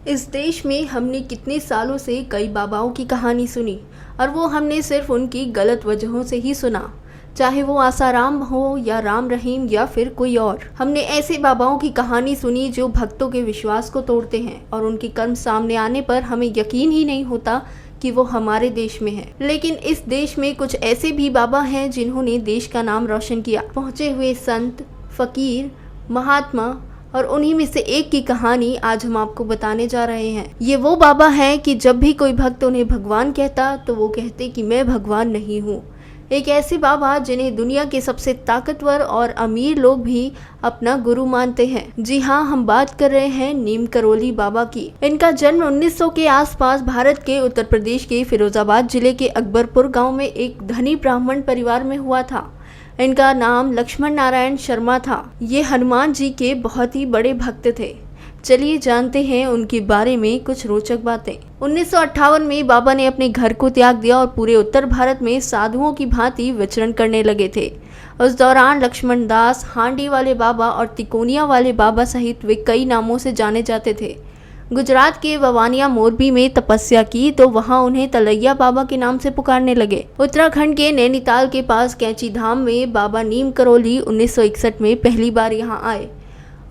इस देश में हमने कितने सालों से कई बाबाओं की कहानी सुनी और वो हमने सिर्फ उनकी गलत वजहों से ही सुना। चाहे वो आसाराम हो या राम रहीम या फिर कोई और, हमने ऐसे बाबाओं की कहानी सुनी जो भक्तों के विश्वास को तोड़ते हैं और उनके कर्म सामने आने पर हमें यकीन ही नहीं होता कि वो हमारे देश में है। लेकिन इस देश में कुछ ऐसे भी बाबा हैं जिन्होंने देश का नाम रोशन किया। पहुंचे हुए संत, फकीर, महात्मा और उन्हीं में से एक की कहानी आज हम आपको बताने जा रहे हैं। ये वो बाबा हैं कि जब भी कोई भक्त उन्हें भगवान कहता तो वो कहते कि मैं भगवान नहीं हूँ। एक ऐसे बाबा जिन्हें दुनिया के सबसे ताकतवर और अमीर लोग भी अपना गुरु मानते हैं। जी हाँ, हम बात कर रहे हैं नीम करोली बाबा की। इनका जन्म 1900 के आसपास भारत के उत्तर प्रदेश के फिरोजाबाद जिले के अकबरपुर गांव में एक धनी ब्राह्मण परिवार में हुआ था। इनका नाम लक्ष्मण नारायण शर्मा था। ये हनुमान जी के बहुत ही बड़े भक्त थे। चलिए जानते हैं उनके बारे में कुछ रोचक बातें। 1958 में बाबा ने अपने घर को त्याग दिया और पूरे उत्तर भारत में साधुओं की भांति विचरण करने लगे थे। उस दौरान लक्ष्मण दास, हांडी वाले बाबा और तिकोनिया वाले बाबा सहित वे कई नामों से जाने जाते थे। गुजरात के ववानिया मोरबी में तपस्या की तो वहां उन्हें तलैया बाबा के नाम से पुकारने लगे। उत्तराखंड के नैनीताल के पास कैंची धाम में बाबा नीम करोली 1961 में पहली बार यहां आए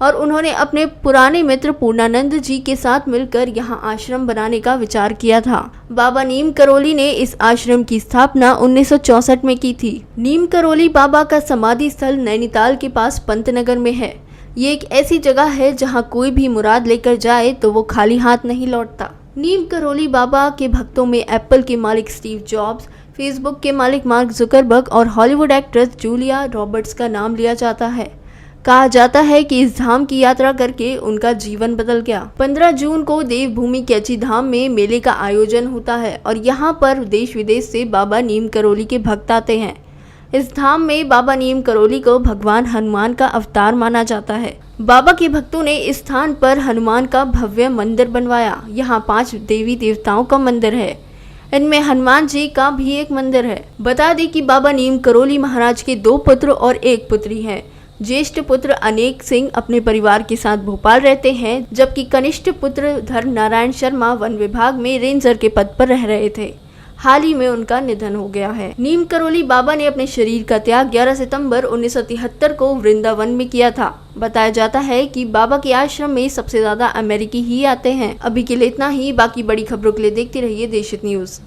और उन्होंने अपने पुराने मित्र पूर्णानंद जी के साथ मिलकर यहां आश्रम बनाने का विचार किया था। बाबा नीम करोली ने इस आश्रम की स्थापना 1964 में की थी। नीम करोली बाबा का समाधि स्थल नैनीताल के पास पंतनगर में है। ये एक ऐसी जगह है जहां कोई भी मुराद लेकर जाए तो वो खाली हाथ नहीं लौटता। नीम करोली बाबा के भक्तों में एप्पल के मालिक स्टीव जॉब्स, फेसबुक के मालिक मार्क जुकरबर्ग और हॉलीवुड एक्ट्रेस जूलिया रॉबर्ट्स का नाम लिया जाता है। कहा जाता है कि इस धाम की यात्रा करके उनका जीवन बदल गया। 15 जून को देवभूमि कैची धाम में मेले का आयोजन होता है और यहाँ पर देश विदेश से बाबा नीम करोली के भक्त आते हैं। इस धाम में बाबा नीम करोली को भगवान हनुमान का अवतार माना जाता है। बाबा के भक्तों ने इस स्थान पर हनुमान का भव्य मंदिर बनवाया। यहाँ 5 देवी देवताओं का मंदिर है। इनमें हनुमान जी का भी एक मंदिर है। बता दें कि बाबा नीम करोली महाराज के 2 पुत्र और 1 पुत्री हैं। ज्येष्ठ पुत्र अनेक सिंह अपने परिवार के साथ भोपाल रहते हैं, जबकि कनिष्ठ पुत्र धर्म नारायण शर्मा वन विभाग में रेंजर के पद पर रह रहे थे। हाल ही में उनका निधन हो गया है। नीम करोली बाबा ने अपने शरीर का त्याग 11 सितंबर 1973 को वृंदावन में किया था। बताया जाता है कि बाबा के आश्रम में सबसे ज्यादा अमेरिकी ही आते हैं। अभी के लिए इतना ही। बाकी बड़ी खबरों के लिए देखते रहिए देशहित न्यूज।